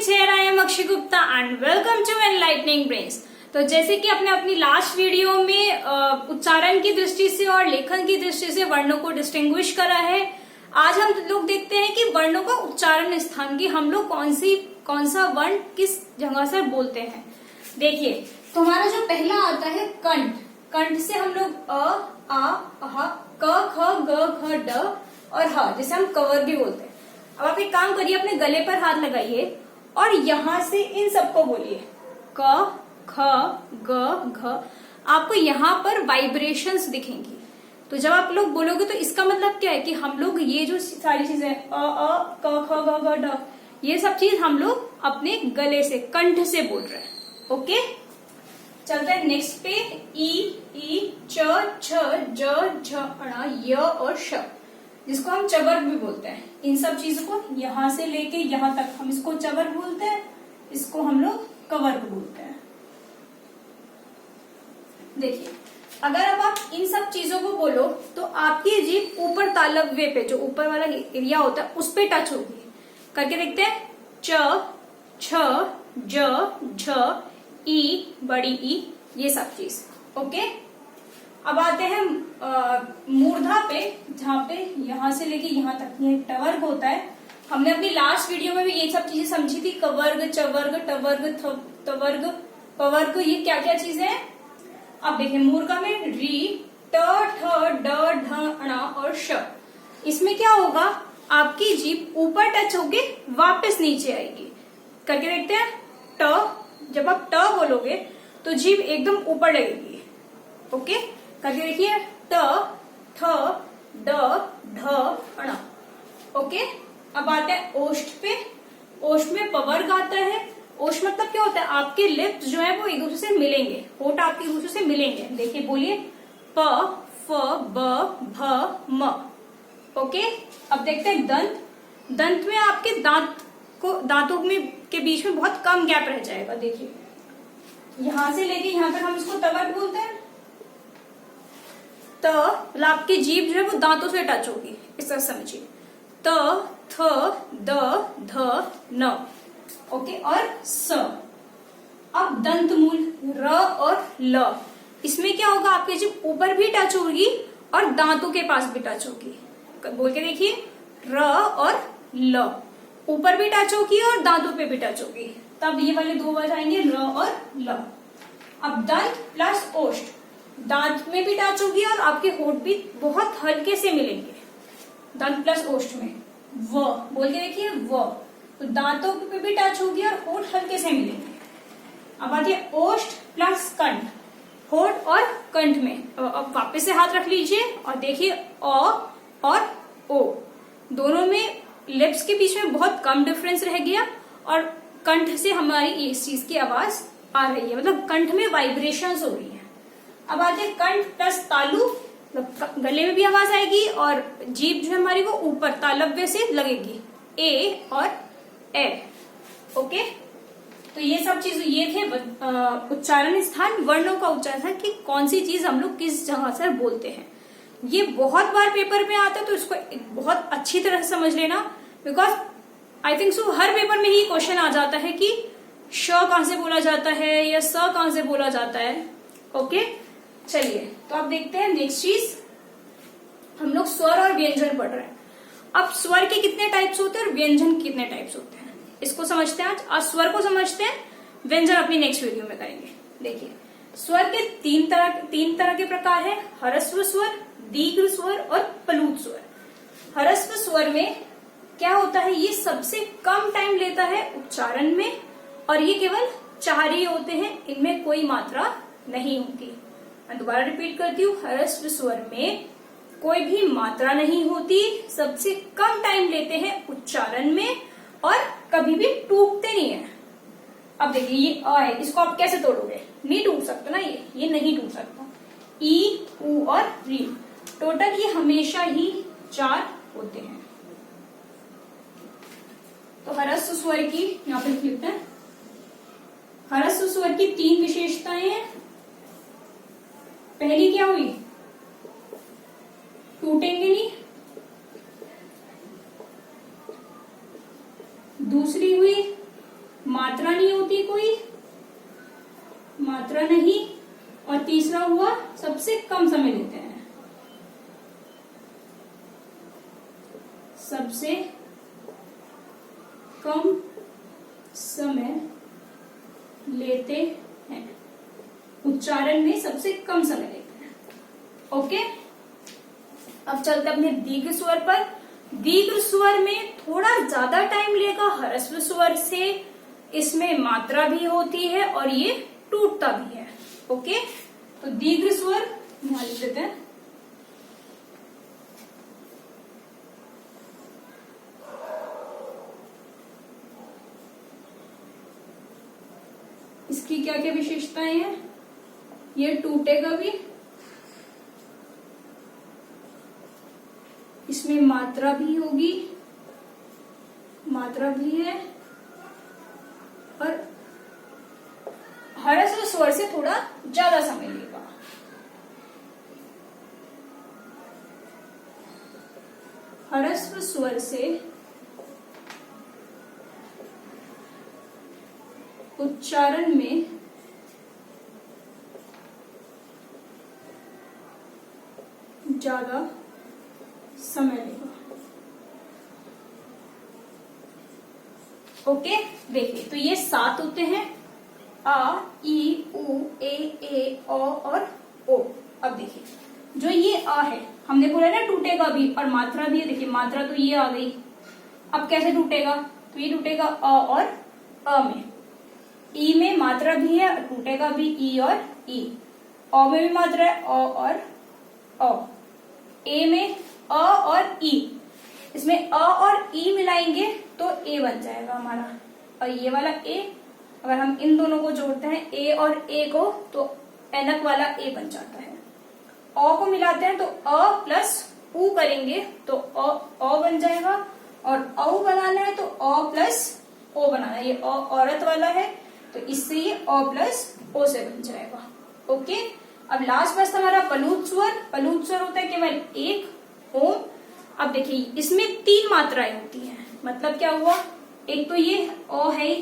Friends, here I am Akshay Gupta and welcome to Enlightening Brains। तो जैसे कि अपने अपनी लास्ट वीडियो में उच्चारण की दृष्टि से और लेखन की दृष्टि से वर्णों को डिस्टिंग्विश करा है, आज हम लोग देखते हैं कि वर्णों का उच्चारण स्थान की हम लोग कौन सा वर्ण किस जगह से बोलते हैं। देखिए, तो हमारा जो पहला आता है कंठ। कंठ से हम लोग अ, आ, अह, क, ख, ग, घ, ड और ह, जिसे हम कवर भी बोलते हैं। अब आप एक काम करिए, अपने गले पर हाथ लगाइए और यहां से इन सबको बोलिए क, ख, ग, घ। आपको यहाँ पर वाइब्रेशंस दिखेंगी। तो जब आप लोग बोलोगे तो इसका मतलब क्या है कि हम लोग ये जो सारी चीजें अ, क, ख, ग, घ, ड, ये सब चीज हम लोग अपने गले से, कंठ से बोल रहे हैं। ओके, चलते हैं नेक्स्ट पे। ई, च, छ, ज, झ, ण, य और श, जिसको हम चवर्ग भी बोलते हैं। इन सब चीजों को यहां से लेके यहां तक हम इसको चवर्ग बोलते हैं, इसको हम लोग कवर्ग बोलते हैं। देखिए, अगर अब आप इन सब चीजों को बोलो तो आपकी जीभ ऊपर तालव्य पे, जो ऊपर वाला एरिया होता है, उस पे टच होगी। करके देखते हैं। च, छ, ज, झ, ई, बड़ी ई, ये सब चीज। ओके, अब आते हैं मूर्धा पे, जहाँ पे यहां से लेके यहां तक ये टवर्ग होता है। हमने अपनी लास्ट वीडियो में भी ये सब चीजें समझी थी, कवर्ग, चवर्ग, टवर्ग, तवर्ग, पवर्ग, ये क्या क्या चीजें हैं। अब देखिए, मूर्धा में री, ट, ठ, ड, ढ, ण और श। इसमें क्या होगा, आपकी जीभ ऊपर टच होके वापस नीचे आएगी। करके देखते हैं। ट, जब आप ट बोलोगे तो जीभ एकदम ऊपर लगेगी। ओके, करके देखिए। ट, ठ, ड, ढ, ण। ओके, अब आते हैं ओष्ठ पे। ओष्ठ में पवर्ग आता है। ओष्ठ मतलब क्या होता है, आपके लिप्स जो है वो एक दूसरे से मिलेंगे, होठ आपके एक दूसरे से मिलेंगे। देखिए, बोलिए प, फ, ब, भ, म। ओके, अब देखते हैं दंत। दंत में आपके दांतों में के बीच में बहुत कम गैप रह जाएगा। देखिए, यहां से लेके यहां तक हम इसको तवर्ग बोलते हैं। त, मतलब आपकी जीभ जो है वो दांतों से टच होगी, इस तरह समझिए। त, थ, द, ध, न। ओके, और स। अब दंत मूल र और ल, इसमें क्या होगा, आपकी जीभ ऊपर भी टच होगी और दांतों के पास भी टच होगी। बोल के देखिए, र और ल, ऊपर भी टच होगी और दांतों पे भी टच होगी। तब ये वाले दो वर्ड आएंगे, र और ल। अब दंत प्लस ओष्ठ, दांत में भी टच होगी और आपके होठ भी बहुत हल्के से मिलेंगे। दंत प्लस ओष्ठ में व, बोल के देखिए व, तो दांतों पे भी टच होगी और होठ हल्के से मिलेंगे। अब आती है ओष्ठ प्लस कंठ, होठ और कंठ में। अब वापस से हाथ रख लीजिए और देखिए, अ और ओ, दोनों में लिप्स के बीच में बहुत कम डिफरेंस रह गया और कंठ से हमारी इस चीज की आवाज आ रही है, मतलब कंठ में वाइब्रेशंस हो रही है। अब आते हैं कंठ प्लस तालु, मतलब गले में भी आवाज आएगी और जीभ जो है हमारी वो ऊपर तालव्य से लगेगी, ए और ए। ओके, तो ये सब चीज, ये थे उच्चारण स्थान, वर्णों का उच्चारण कि कौन सी चीज हम लोग किस जगह से बोलते हैं। ये बहुत बार पेपर में आता है, तो इसको बहुत अच्छी तरह से समझ लेना, because I think so her paper में ही क्वेश्चन आ जाता है कि श कहां से बोला जाता है या स कहां से बोला जाता है। ओके, चलिए, तो अब देखते हैं नेक्स्ट चीज। हम लोग स्वर और व्यंजन पढ़ रहे हैं। अब स्वर के कितने टाइप्स होते हैं और व्यंजन के कितने टाइप्स होते हैं, इसको समझते हैं। आज स्वर को समझते हैं, व्यंजन अपनी नेक्स्ट वीडियो में करेंगे। देखिए, स्वर के तीन तरह के प्रकार है, ह्रस्व स्वर, दीर्घ स्वर और प्लुत स्वर। ह्रस्व स्वर में क्या होता है, ये सबसे कम टाइम लेता है उच्चारण में और ये केवल 4 ही होते हैं, इनमें कोई मात्रा नहीं होती। मैं दोबारा रिपीट करती हूँ, ह्रस्व स्वर में कोई भी मात्रा नहीं होती, सबसे कम टाइम लेते हैं उच्चारण में और कभी भी टूटते नहीं है। अब देखिए, ये अ है, इसको आप कैसे तोड़ोगे, नहीं टूट सकता ना, ये नहीं टूट सकता। ई, उ और री, टोटल ये हमेशा ही 4 होते हैं। तो ह्रस्व स्वर की यहाँ पे लिख लेते हैं। ह्रस्व स्वर की 3 विशेषताएं हैं। पहली क्या हुई, टूटेंगे नहीं। दूसरी हुई मात्रा नहीं होती, कोई मात्रा नहीं, और तीसरा हुआ सबसे कम समय लेते हैं, सबसे कम समय लेते हैं, उच्चारण में सबसे कम समय लेते हैं। ओके, अब चलते अपने दीर्घ स्वर पर। दीर्घ स्वर में थोड़ा ज्यादा टाइम लेगा ह्रस्व स्वर से, इसमें मात्रा भी होती है और ये टूटता भी है। ओके, तो दीर्घ स्वर मान लेते हैं। इसकी क्या क्या विशेषताएं हैं? ये टूटेगा भी, इसमें मात्रा भी होगी, मात्रा भी है, और ह्रस्व स्वर से थोड़ा ज्यादा समय लेगा। ह्रस्व स्वर से उच्चारण में ज्यादा समय लेगा। ओके, देखिए तो ये 7 होते हैं, आ, ई, उ, ए, ओ और ओ। अब देखिए जो ये आ है, हमने बोला ना टूटेगा भी और मात्रा भी है। देखिए मात्रा तो ये आ गई, अब कैसे टूटेगा? तो ये टूटेगा अ और अ में। ई में मात्रा भी है, टूटेगा भी ई और ई। ओ में भी मात्रा है, ओ और ओ। ए में अ और ई, इसमें अ और ई मिलाएंगे तो ए बन जाएगा हमारा, और ये वाला ए, अगर हम इन दोनों को जोड़ते हैं ए और ए को, तो एनक वाला ए बन जाता है। अ को मिलाते हैं तो अ प्लस उ करेंगे तो अ बन जाएगा, और औ बनाना है तो अ प्लस ओ बनाना है। ये अ औरत वाला है तो इससे ये अ प्लस ओ से बन जाएगा। ओके, अब लास्ट बस हमारा पलूत स्वर। पलूत स्वर होता है केवल एक, ओम। अब देखिए इसमें 3 मात्राएं होती हैं, मतलब क्या हुआ? एक तो ये ओ है,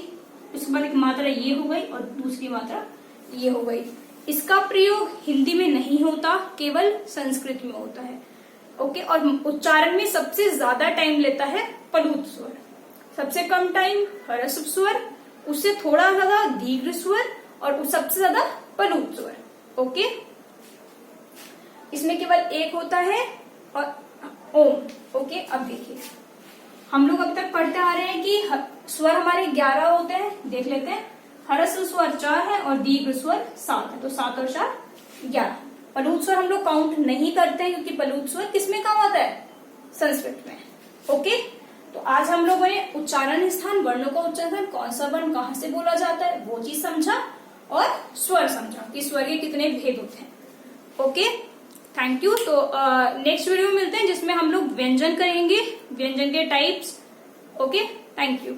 उसके बाद एक मात्रा ये हो गई और दूसरी मात्रा ये हो गई। इसका प्रयोग हिंदी में नहीं होता, केवल संस्कृत में होता है। ओके, और उच्चारण में सबसे ज्यादा टाइम लेता है पलूत स्वर, सबसे कम टाइम ह्रस्व स्वर, उससे थोड़ा ज्यादा दीर्घ स्वर, और सबसे ज्यादा पलूत स्वर। ओके, इसमें केवल एक होता है और ओम। ओके, अब देखिए हम लोग अब तक पढ़ते आ रहे हैं कि स्वर हमारे 11 होते हैं। देख लेते हैं, ह्रस्व स्वर 4 है और दीर्घ स्वर 7 है, तो 7 और 4 11। पलूत स्वर हम लोग काउंट नहीं करते हैं, क्योंकि पलूत स्वर किसमें काम आता है? संस्कृत में। ओके, तो आज हम लोगों ने उच्चारण स्थान, वर्णों का उच्चारण, कौन सा वर्ण कहाँ से बोला जाता है वो चीज समझा, और स्वर समझा कि स्वर के कितने भेद होते हैं। Okay, thank you. तो नेक्स्ट वीडियो में मिलते हैं जिसमें हम लोग व्यंजन करेंगे, व्यंजन के टाइप्स। Okay, thank you.